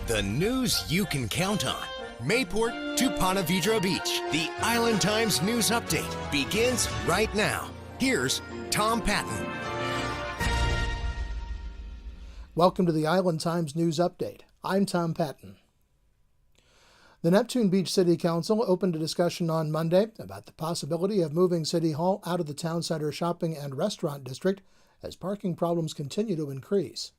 The news you can count on. Mayport to Ponte Vedra Beach. The Island Times News Update begins right now. Here's Tom Patton. Welcome to the Island Times News Update. I'm Tom Patton. The Neptune Beach City Council opened a discussion on Monday about the possibility of moving City Hall out of the town center shopping and restaurant district as parking problems continue to increase.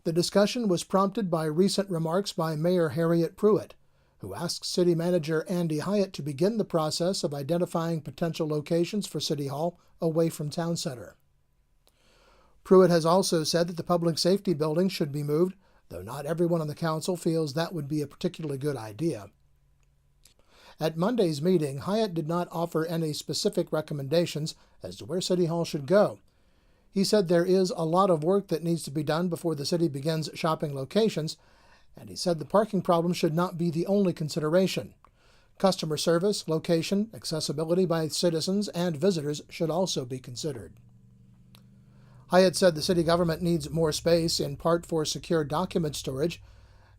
The discussion was prompted by recent remarks by Mayor Harriet Pruitt, who asked City Manager Andy Hyatt to begin the process of identifying potential locations for City Hall away from town center. Pruitt has also said that the public safety building should be moved, though not everyone on the council feels that would be a particularly good idea. At Monday's meeting, Hyatt did not offer any specific recommendations as to where City Hall should go. He said there is a lot of work that needs to be done before the city begins shopping locations, and he said the parking problem should not be the only consideration. Customer service, location, accessibility by citizens and visitors should also be considered. Hyatt said the city government needs more space, in part for secure document storage.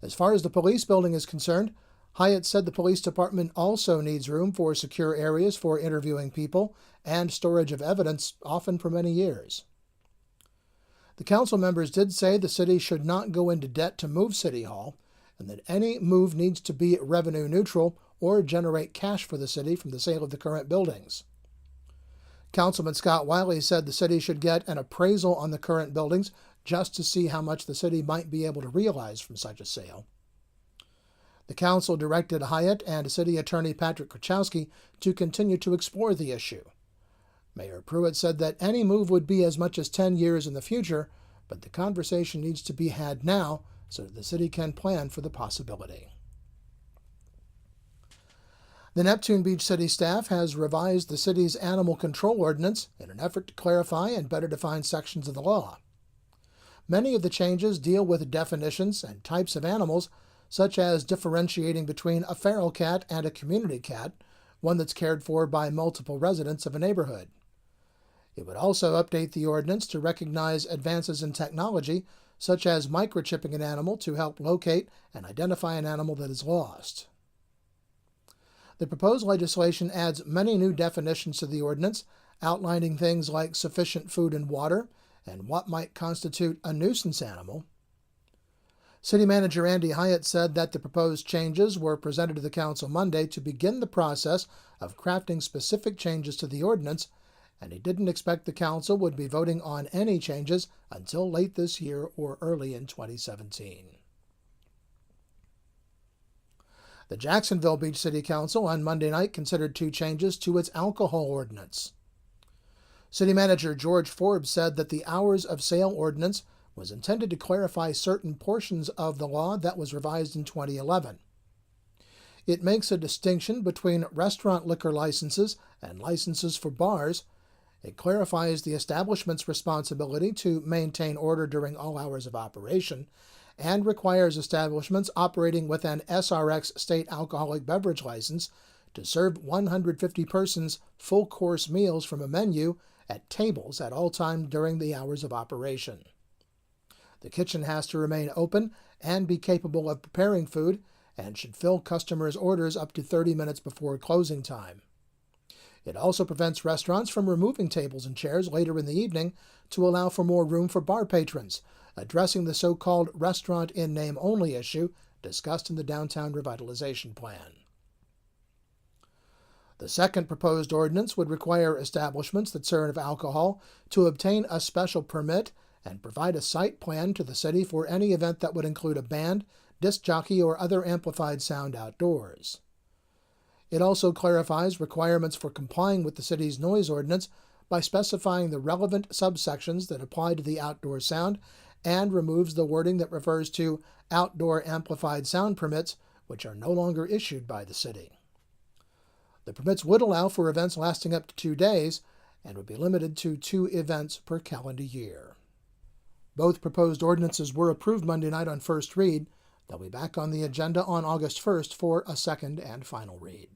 As far as the police building is concerned, Hyatt said the police department also needs room for secure areas for interviewing people and storage of evidence, often for many years. The council members did say the city should not go into debt to move City Hall, and that any move needs to be revenue neutral or generate cash for the city from the sale of the current buildings. Councilman Scott Wiley said the city should get an appraisal on the current buildings just to see how much the city might be able to realize from such a sale. The council directed Hyatt and City Attorney Patrick Krachowski to continue to explore the issue. Mayor Pruitt said that any move would be as much as 10 years in the future, but the conversation needs to be had now so that the city can plan for the possibility. The Neptune Beach City staff has revised the city's animal control ordinance in an effort to clarify and better define sections of the law. Many of the changes deal with definitions and types of animals, such as differentiating between a feral cat and a community cat, one that's cared for by multiple residents of a neighborhood. It would also update the ordinance to recognize advances in technology, such as microchipping an animal to help locate and identify an animal that is lost. The proposed legislation adds many new definitions to the ordinance, outlining things like sufficient food and water and what might constitute a nuisance animal. City Manager Andy Hyatt said that the proposed changes were presented to the council Monday to begin the process of crafting specific changes to the ordinance, and he didn't expect the council would be voting on any changes until late this year or early in 2017. The Jacksonville Beach City Council on Monday night considered two changes to its alcohol ordinance. City Manager George Forbes said that the hours of sale ordinance was intended to clarify certain portions of the law that was revised in 2011. It makes a distinction between restaurant liquor licenses and licenses for bars. It clarifies the establishment's responsibility to maintain order during all hours of operation and requires establishments operating with an SRX state alcoholic beverage license to serve 150 persons full-course meals from a menu at tables at all times during the hours of operation. The kitchen has to remain open and be capable of preparing food and should fill customers' orders up to 30 minutes before closing time. It also prevents restaurants from removing tables and chairs later in the evening to allow for more room for bar patrons, addressing the so-called restaurant in name only issue discussed in the Downtown Revitalization Plan. The second proposed ordinance would require establishments that serve alcohol to obtain a special permit and provide a site plan to the city for any event that would include a band, disc jockey, or other amplified sound outdoors. It also clarifies requirements for complying with the city's noise ordinance by specifying the relevant subsections that apply to the outdoor sound and removes the wording that refers to outdoor amplified sound permits, which are no longer issued by the city. The permits would allow for events lasting up to 2 days and would be limited to 2 events per calendar year. Both proposed ordinances were approved Monday night on first read. They'll be back on the agenda on August 1st for a second and final read.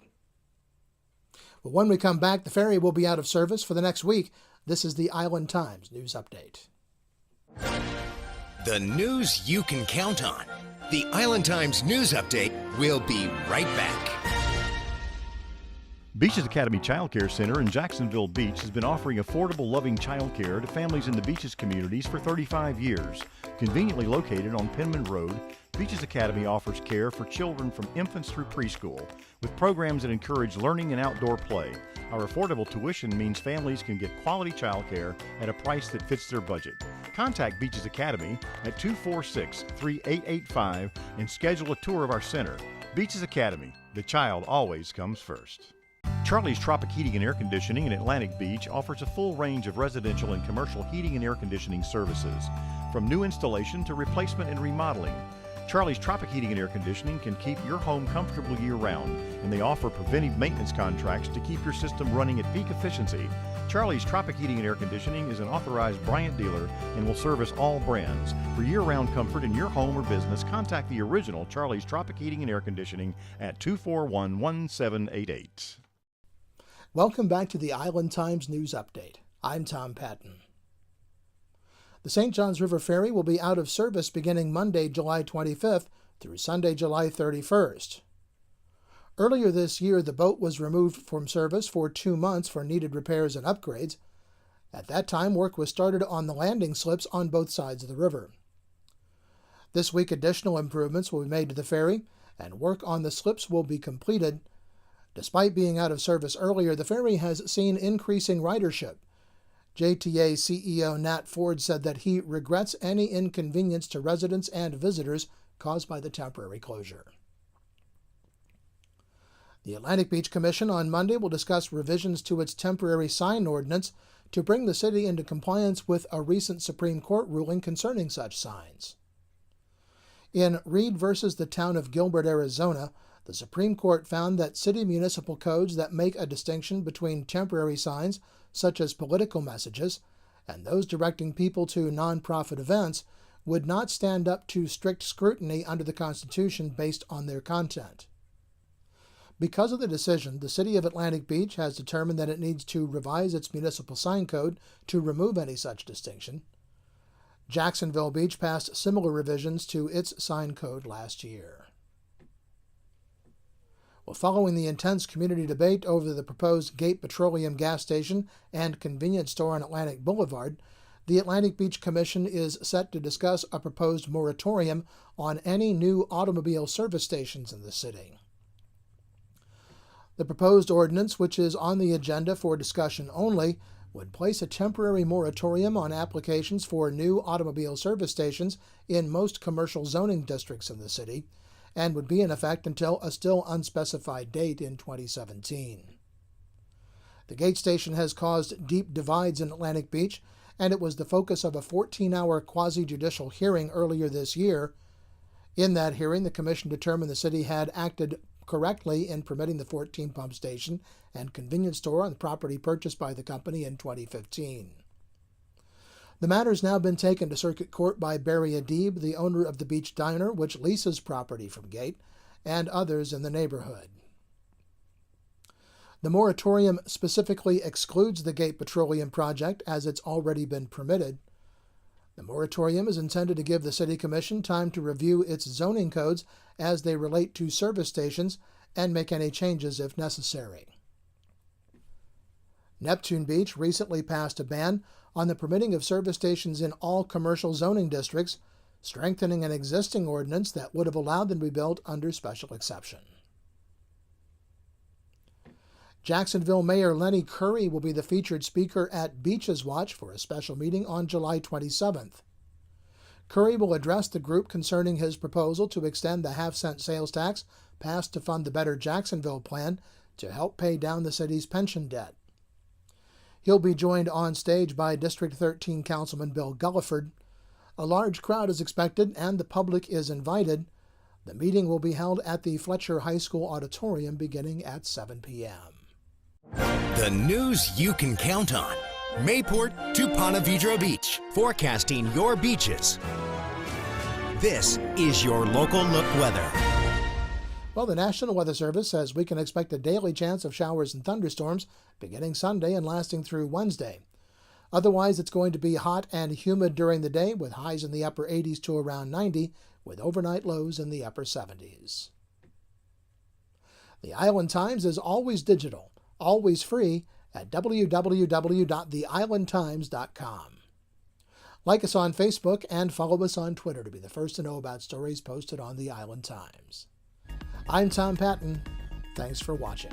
Well, when we come back, the ferry will be out of service for the next week. This is the Island Times News Update. The news you can count on. The Island Times News Update will be right back. Beaches Academy Child Care Center in Jacksonville Beach has been offering affordable, loving child care to families in the Beaches communities for 35 years. Conveniently located on Penman Road, Beaches Academy offers care for children from infants through preschool, with programs that encourage learning and outdoor play. Our affordable tuition means families can get quality child care at a price that fits their budget. Contact Beaches Academy at 246-3885 and schedule a tour of our center. Beaches Academy, the child always comes first. Charlie's Tropic Heating and Air Conditioning in Atlantic Beach offers a full range of residential and commercial heating and air conditioning services, from new installation to replacement and remodeling. Charlie's Tropic Heating and Air Conditioning can keep your home comfortable year-round, and they offer preventive maintenance contracts to keep your system running at peak efficiency. Charlie's Tropic Heating and Air Conditioning is an authorized Bryant dealer and will service all brands. For year-round comfort in your home or business, contact the original Charlie's Tropic Heating and Air Conditioning at 241-1788. Welcome back to the Island Times News Update. I'm Tom Patton. The St. Johns River Ferry will be out of service beginning Monday, July 25th through Sunday, July 31st. Earlier this year, the boat was removed from service for 2 months for needed repairs and upgrades. At that time, work was started on the landing slips on both sides of the river. This week, additional improvements will be made to the ferry, and work on the slips will be completed. Despite being out of service earlier, the ferry has seen increasing ridership. JTA CEO Nat Ford said that he regrets any inconvenience to residents and visitors caused by the temporary closure. The Atlantic Beach Commission on Monday will discuss revisions to its temporary sign ordinance to bring the city into compliance with a recent Supreme Court ruling concerning such signs. In Reed versus the Town of Gilbert, Arizona, the Supreme Court found that city municipal codes that make a distinction between temporary signs, such as political messages, and those directing people to nonprofit events, would not stand up to strict scrutiny under the Constitution based on their content. Because of the decision, the City of Atlantic Beach has determined that it needs to revise its municipal sign code to remove any such distinction. Jacksonville Beach passed similar revisions to its sign code last year. Well, following the intense community debate over the proposed Gate Petroleum gas station and convenience store on Atlantic Boulevard, the Atlantic Beach Commission is set to discuss a proposed moratorium on any new automobile service stations in the city. The proposed ordinance, which is on the agenda for discussion only, would place a temporary moratorium on applications for new automobile service stations in most commercial zoning districts in the city, and would be in effect until a still unspecified date in 2017. The Gate Station has caused deep divides in Atlantic Beach, and it was the focus of a 14-hour quasi-judicial hearing earlier this year. In that hearing, the Commission determined the city had acted correctly in permitting the 14 pump station and convenience store on the property purchased by the company in 2015. The matter has now been taken to circuit court by Barry Adib, the owner of the Beach Diner, which leases property from Gate, and others in the neighborhood. The moratorium specifically excludes the Gate Petroleum project as it's already been permitted. The moratorium is intended to give the City Commission time to review its zoning codes as they relate to service stations and make any changes if necessary. Neptune Beach recently passed a ban on the permitting of service stations in all commercial zoning districts, strengthening an existing ordinance that would have allowed them to be built under special exception. Jacksonville Mayor Lenny Curry will be the featured speaker at Beaches Watch for a special meeting on July 27th. Curry will address the group concerning his proposal to extend the half-cent sales tax passed to fund the Better Jacksonville plan to help pay down the city's pension debt. He'll be joined on stage by District 13 Councilman Bill Gulliford. A large crowd is expected and the public is invited. The meeting will be held at the Fletcher High School auditorium beginning at 7 p.m. The news you can count on. Mayport to Ponte Vedra Beach, forecasting your beaches. This is your local look weather. Well, the National Weather Service says we can expect a daily chance of showers and thunderstorms beginning Sunday and lasting through Wednesday. Otherwise, it's going to be hot and humid during the day with highs in the upper 80s to around 90, with overnight lows in the upper 70s. The Island Times is always digital, always free at www.theislandtimes.com. Like us on Facebook and follow us on Twitter to be the first to know about stories posted on the Island Times. I'm Tom Patton. Thanks for watching.